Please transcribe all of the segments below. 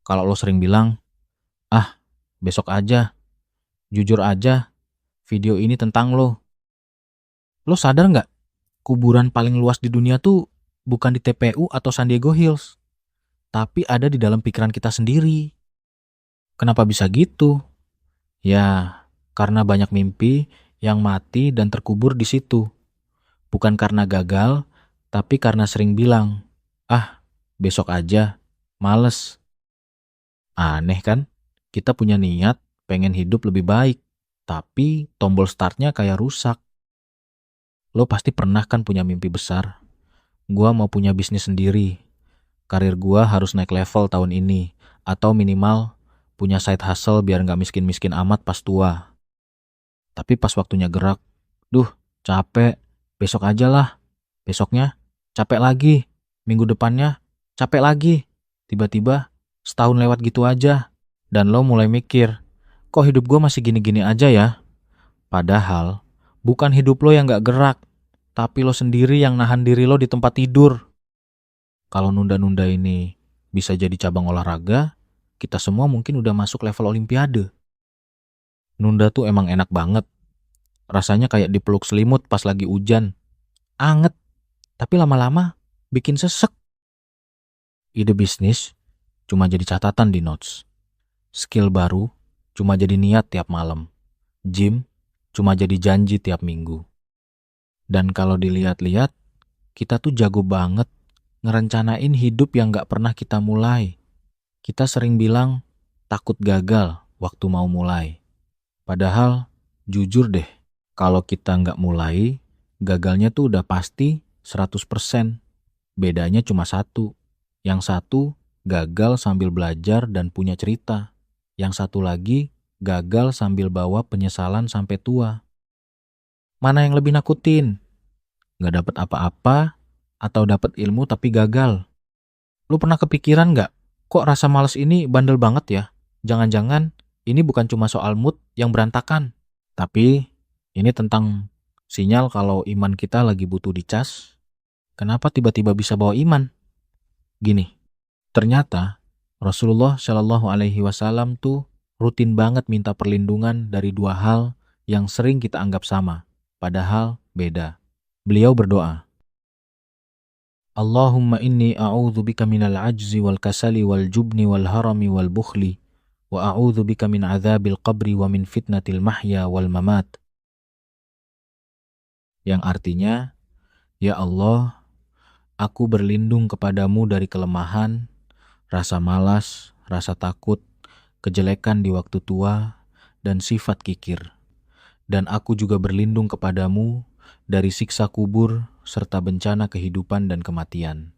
Kalau lo sering bilang, ah besok aja, jujur aja, video ini tentang lo. Lo sadar nggak? Kuburan paling luas di dunia tuh bukan di TPU atau San Diego Hills, tapi ada di dalam pikiran kita sendiri. Kenapa bisa gitu? Ya, karena banyak mimpi yang mati dan terkubur di situ. Bukan karena gagal, tapi karena sering bilang, ah besok aja, males. Aneh kan? Kita punya niat pengen hidup lebih baik, tapi tombol startnya kayak rusak. Lo pasti pernah kan punya mimpi besar. Gua mau punya bisnis sendiri. Karir gua harus naik level tahun ini. Atau minimal punya side hustle biar gak miskin-miskin amat pas tua. Tapi pas waktunya gerak, duh capek, besok aja lah. Besoknya capek lagi. Minggu depannya capek lagi. Tiba-tiba setahun lewat gitu aja. Dan lo mulai mikir, kok hidup gue masih gini-gini aja ya? Padahal bukan hidup lo yang gak gerak, tapi lo sendiri yang nahan diri lo di tempat tidur. Kalau nunda-nunda ini bisa jadi cabang olahraga, kita semua mungkin udah masuk level olimpiade. Nunda tuh emang enak banget. Rasanya kayak dipeluk selimut pas lagi hujan. Anget, tapi lama-lama bikin sesek. Ide bisnis cuma jadi catatan di notes. Skill baru cuma jadi niat tiap malam. Gym cuma jadi janji tiap minggu. Dan kalau dilihat-lihat, kita tuh jago banget ngerencanain hidup yang gak pernah kita mulai. Kita sering bilang takut gagal waktu mau mulai. Padahal, jujur deh, kalau kita gak mulai, gagalnya tuh udah pasti 100%. Bedanya cuma satu. Yang satu, gagal sambil belajar dan punya cerita. Yang satu lagi, gagal sambil bawa penyesalan sampai tua. Mana yang lebih nakutin? Gak dapet apa-apa atau dapet ilmu tapi gagal? Lu pernah kepikiran gak? Kok rasa males ini bandel banget ya? Jangan-jangan ini bukan cuma soal mood yang berantakan. Tapi ini tentang sinyal kalau iman kita lagi butuh dicas. Kenapa tiba-tiba bisa bawa iman? Gini, ternyata Rasulullah Shallallahu Alaihi Wasallam tuh rutin banget minta perlindungan dari dua hal yang sering kita anggap sama, padahal beda. Beliau berdoa, Allahumma inni a'udzu bika minal ajzi wal kasali wal jubni wal harami wal bukhli wa a'udzu bika min adzabil qabri wa min fitnatil mahya wal mamat. Yang artinya, ya Allah, aku berlindung kepadamu dari kelemahan, rasa malas, rasa takut, kejelekan di waktu tua, dan sifat kikir. Dan aku juga berlindung kepadamu dari siksa kubur serta bencana kehidupan dan kematian.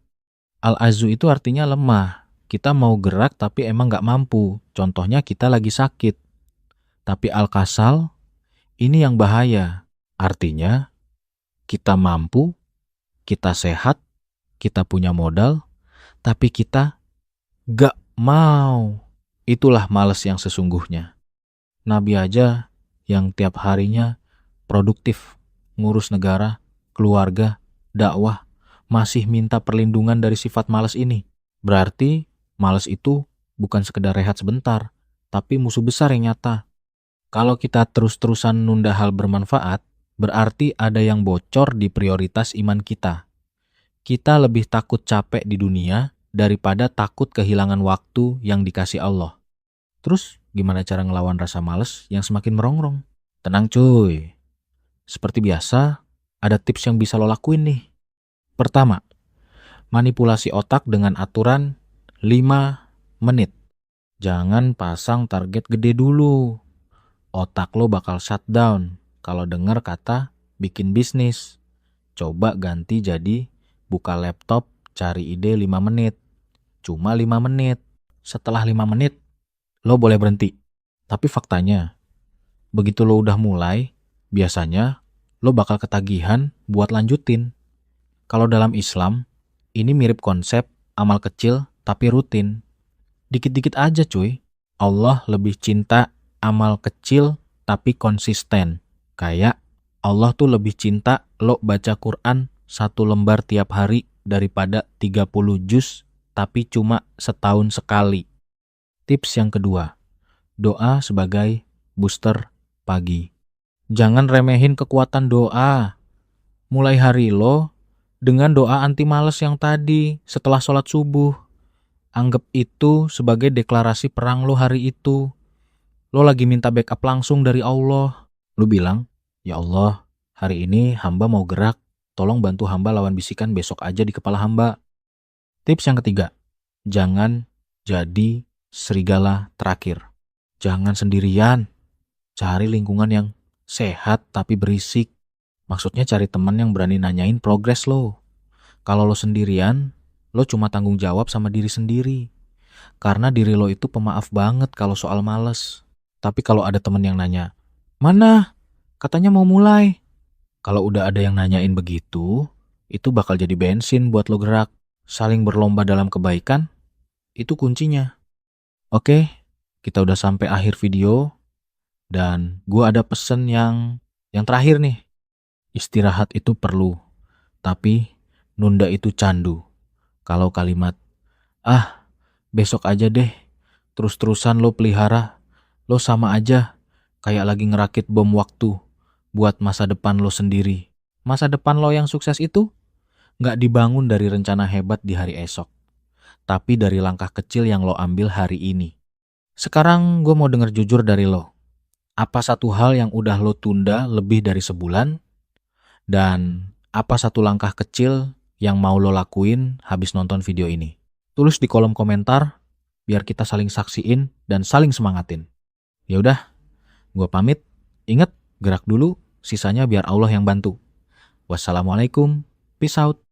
Al-azu itu artinya lemah. Kita mau gerak tapi emang gak mampu. Contohnya kita lagi sakit. Tapi al-kasal, ini yang bahaya. Artinya, kita mampu, kita sehat, kita punya modal, tapi kita gak mau. Itulah malas yang sesungguhnya. Nabi aja yang tiap harinya produktif, ngurus negara, keluarga, dakwah, masih minta perlindungan dari sifat malas ini. Berarti malas itu bukan sekedar rehat sebentar, tapi musuh besar yang nyata. Kalau kita terus-terusan nunda hal bermanfaat, berarti ada yang bocor di prioritas iman kita. Kita lebih takut capek di dunia daripada takut kehilangan waktu yang dikasih Allah. Terus gimana cara ngelawan rasa males yang semakin merongrong? Tenang cuy. Seperti biasa, ada tips yang bisa lo lakuin nih. Pertama, manipulasi otak dengan aturan 5 menit. Jangan pasang target gede dulu. Otak lo bakal shutdown kalau dengar kata bikin bisnis. Coba ganti jadi buka laptop, cari ide 5 menit. Cuma 5 menit. Setelah 5 menit, lo boleh berhenti. Tapi faktanya, begitu lo udah mulai, biasanya lo bakal ketagihan buat lanjutin. Kalau dalam Islam, ini mirip konsep amal kecil tapi rutin. Dikit-dikit aja cuy. Allah lebih cinta amal kecil tapi konsisten. Kayak Allah tuh lebih cinta lo baca Quran 1 lembar tiap hari daripada 30 juz tapi cuma setahun sekali. Tips yang kedua, doa sebagai booster pagi. Jangan remehin kekuatan doa. Mulai hari lo dengan doa anti males yang tadi setelah sholat subuh. Anggap itu sebagai deklarasi perang lo hari itu. Lo lagi minta backup langsung dari Allah. Lo bilang, ya Allah, hari ini hamba mau gerak. Tolong bantu hamba lawan bisikan besok aja di kepala hamba. Tips yang ketiga, jangan jadi serigala terakhir. Jangan sendirian. Cari lingkungan yang sehat tapi berisik. Maksudnya cari teman yang berani nanyain progres lo. Kalau lo sendirian, lo cuma tanggung jawab sama diri sendiri. Karena diri lo itu pemaaf banget kalau soal males. Tapi kalau ada teman yang nanya, mana? Katanya mau mulai. Kalau udah ada yang nanyain begitu, itu bakal jadi bensin buat lo gerak. Saling berlomba dalam kebaikan, itu kuncinya. Oke, kita udah sampai akhir video. Dan gue ada pesen yang terakhir nih. Istirahat itu perlu, tapi nunda itu candu. Kalau kalimat, besok aja deh, terus-terusan lo pelihara, lo sama aja kayak lagi ngerakit bom waktu buat masa depan lo sendiri. Masa depan lo yang sukses itu nggak dibangun dari rencana hebat di hari esok, tapi dari langkah kecil yang lo ambil hari ini. Sekarang gue mau denger jujur dari lo. Apa satu hal yang udah lo tunda lebih dari sebulan? Dan apa satu langkah kecil yang mau lo lakuin habis nonton video ini? Tulis di kolom komentar biar kita saling saksiin dan saling semangatin. Ya udah, gua pamit. Ingat, gerak dulu, sisanya biar Allah yang bantu. Wassalamualaikum. Peace out.